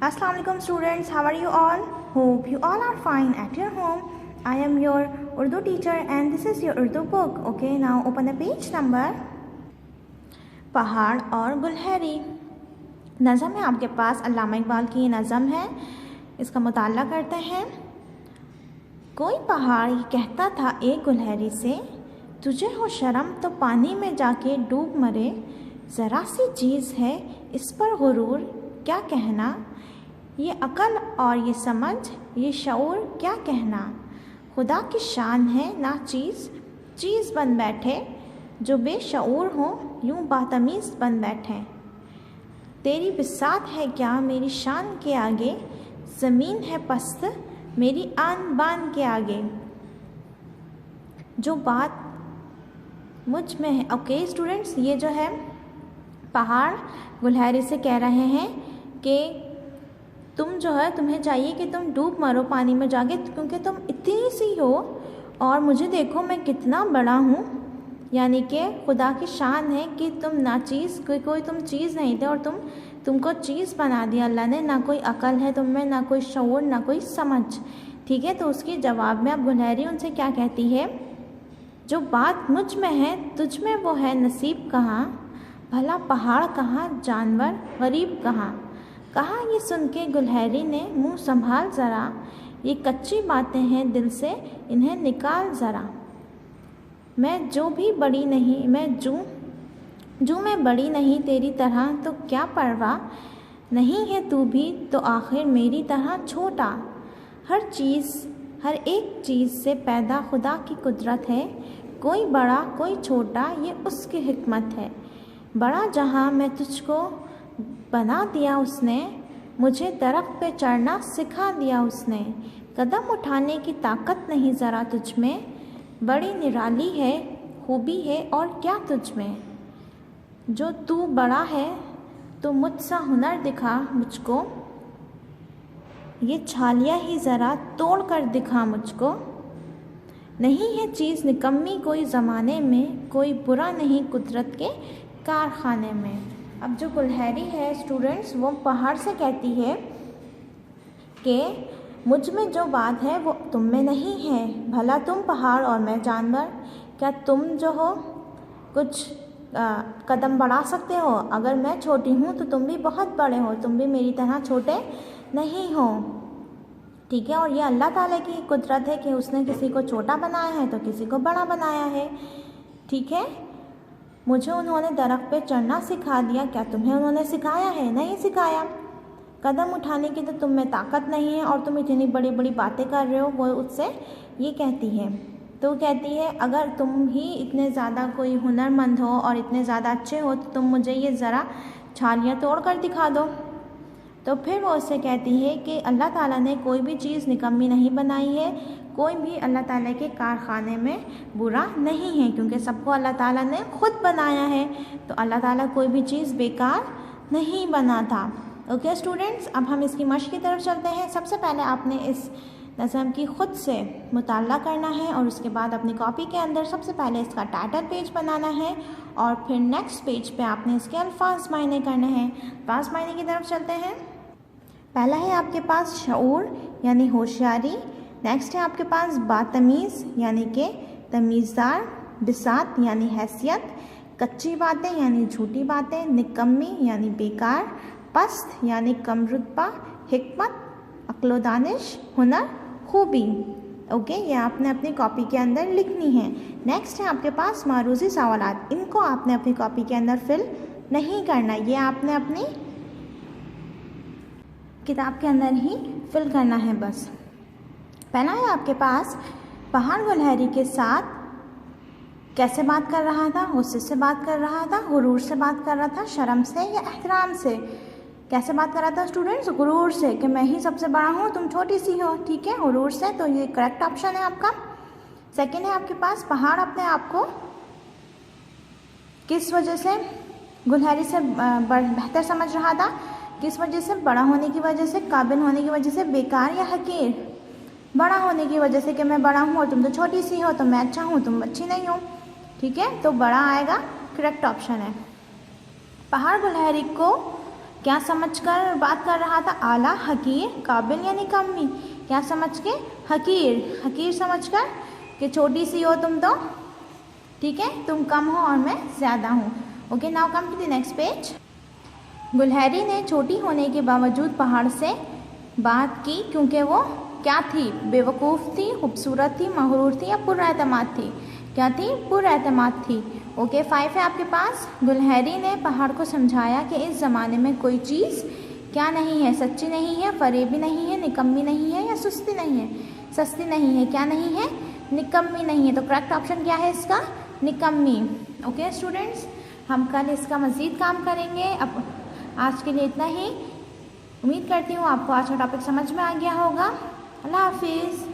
Assalamu alaikum students, how are you all? Hope you all are fine at your home. I am your Urdu teacher and this is your Urdu book. Okay, now open the page number. पहाड़ और गुलहरी नज़म है आपके पास। अल्लामा इकबाल की ये नज़म है, इसका मुताला करते हैं। कोई पहाड़ ये कहता था एक गुलहरी से, तुझे हो शर्म तो पानी में जाके डूब मरे। ज़रा सी चीज़ है इस पर गुरूर क्या कहना, ये अकल और ये समझ ये शऊर क्या कहना। खुदा की शान है ना चीज़ बन बैठे, जो बेशऊर हो यूं बातमीज़ बन बैठे। तेरी बिसात है क्या मेरी शान के आगे, ज़मीन है पस्त मेरी आन बान के आगे। जो बात मुझ में है। ओके स्टूडेंट्स, ये जो है पहाड़ गुलहरी से कह रहे हैं कि तुम जो है तुम्हें चाहिए कि तुम डूब मरो पानी में जाके, क्योंकि तुम इतनी सी हो और मुझे देखो मैं कितना बड़ा हूँ। यानी कि खुदा की शान है कि तुम नाचीज़ कोई तुम चीज़ नहीं थे और तुमको चीज़ बना दिया अल्लाह ने। ना कोई अकल है तुम में, ना कोई शऊर, ना कोई समझ। ठीक है, तो उसके जवाब में अब गुलहरी उनसे क्या कहती है, जो बात मुझ में है तुझ में वो है नसीब कहाँ, भला पहाड़ कहाँ जानवर गरीब कहाँ। कहा ये सुन के गुलहरी ने मुंह संभाल ज़रा, ये कच्ची बातें हैं दिल से इन्हें निकाल ज़रा। मैं जो भी बड़ी नहीं, मैं जूँ मैं बड़ी नहीं तेरी तरह, तो क्या परवाह नहीं है तू भी तो आखिर मेरी तरह छोटा। हर एक चीज़ से पैदा खुदा की कुदरत है, कोई बड़ा कोई छोटा ये उसकी हिकमत है। बड़ा जहाँ मैं तुझको बना दिया उसने, मुझे दरख्त पे चढ़ना सिखा दिया उसने। कदम उठाने की ताकत नहीं ज़रा तुझ में, बड़ी निराली है खूबी है और क्या तुझ में। जो तू बड़ा है तो मुझसा हुनर दिखा मुझको, ये छालियाँ ही ज़रा तोड़ कर दिखा मुझको। नहीं है चीज़ निकम्मी कोई ज़माने में, कोई बुरा नहीं कुदरत के कारखाने में। अब जो गुलहरी है स्टूडेंट्स, वो पहाड़ से कहती है कि मुझ में जो बात है वो तुम में नहीं है, भला तुम पहाड़ और मैं जानवर। क्या तुम जो हो कुछ कदम बढ़ा सकते हो? अगर मैं छोटी हूँ तो तुम भी बहुत बड़े हो, तुम भी मेरी तरह छोटे नहीं हो। ठीक है, और ये अल्लाह ताला की कुदरत है कि उसने किसी को छोटा बनाया है तो किसी को बड़ा बनाया है। ठीक है, मुझे उन्होंने दरख्त पे चढ़ना सिखा दिया, क्या तुम्हें उन्होंने सिखाया है? नहीं सिखाया। कदम उठाने की तो तुम में ताकत नहीं है और तुम इतनी बड़ी बड़ी बातें कर रहे हो, वो उससे ये कहती है। तो कहती है अगर तुम ही इतने ज़्यादा कोई हुनरमंद हो और इतने ज़्यादा अच्छे हो तो तुम मुझे ये ज़रा छालियाँ तोड़ कर दिखा दो। तो फिर वो उससे कहती है कि अल्लाह ताला ने कोई भी चीज़ निकम्मी नहीं बनाई है, कोई भी अल्लाह ताला के कारखाने में बुरा नहीं है, क्योंकि सबको अल्लाह ताला ने खुद बनाया है। तो अल्लाह ताला कोई भी चीज़ बेकार नहीं बना था। ओके स्टूडेंट्स, अब हम इसकी मश्क की तरफ चलते हैं। सबसे पहले आपने इस नज़म की ख़ुद से मुताला करना है और उसके बाद अपनी कॉपी के अंदर सबसे पहले इसका टाइटल पेज बनाना है और फिर नेक्स्ट पेज पे आपने इसके अल्फाज मायने करने हैं। अल्फाज मायने की तरफ चलते हैं। पहला है आपके पास शऊर यानी होशियारी। नेक्स्ट है आपके पास बातमीज़ यानी कि तमीज़दार, बिसात यानी हैसियत, कच्ची बातें यानी झूठी बातें, निकम्मी यानी बेकार, पस्त यानी कम रुतबा, हिकमत अक्लो दानिश, हुनर खूबी। ओके, ये आपने अपनी कॉपी के अंदर लिखनी है। नेक्स्ट है आपके पास मारूज़ी सवालात, इनको आपने अपनी कॉपी के अंदर फिल नहीं करना, ये आपने अपनी किताब के अंदर ही फिल करना है बस। पहला है आपके पास पहाड़ गुलहरी के साथ कैसे बात कर रहा था, गुस्से से बात कर रहा था, गुरूर से बात कर रहा था, शर्म से या एहतराम से। कैसे बात कर रहा था स्टूडेंट्स? गुरूर से, कि मैं ही सबसे बड़ा हूँ तुम छोटी सी हो। ठीक है, गुरूर से, तो ये करेक्ट ऑप्शन है आपका। सेकंड है आपके पास पहाड़ अपने आप को किस वजह से गुलहरी से बेहतर समझ रहा था, किस वजह से? बड़ा होने की वजह से, काबिल होने की वजह से, बेकार या हकीर? बड़ा होने की वजह से कि मैं बड़ा हूँ और तुम तो छोटी सी हो, तो मैं अच्छा हूँ तुम अच्छी नहीं हो। ठीक है, तो बड़ा आएगा, करेक्ट ऑप्शन है। पहाड़ गुलहरी को क्या समझकर बात कर रहा था? आला, हकीर, काबिल या निकम्मी? क्या समझ के? हकीर। हकीर समझकर कि छोटी सी हो तुम तो, ठीक है, तुम कम हो और मैं ज़्यादा हूँ। Okay, now come to the next page. गुलहरी ने छोटी होने के बावजूद पहाड़ से बात की क्योंकि वो क्या थी? बेवकूफ़ थी, खूबसूरत थी, मगरूर थी या पुरएतमाद थी? क्या थी? पुरएतमाद थी। ओके, 5 है आपके पास। गुलहरी ने पहाड़ को समझाया कि इस ज़माने में कोई चीज़ क्या नहीं है? सच्ची नहीं है, फरेबी नहीं है, निकम्मी नहीं है या सुस्ती नहीं है? सस्ती नहीं है। क्या नहीं है? निकम्मी नहीं है। तो करेक्ट ऑप्शन क्या है इसका? निकम्मी। ओके स्टूडेंट्स, हम कल इसका मज़ीद काम करेंगे। अब आज के लिए इतना ही। उम्मीद करती हूँ आपको आज का टॉपिक समझ में आ गया होगा। अल्लाह हाफिज़।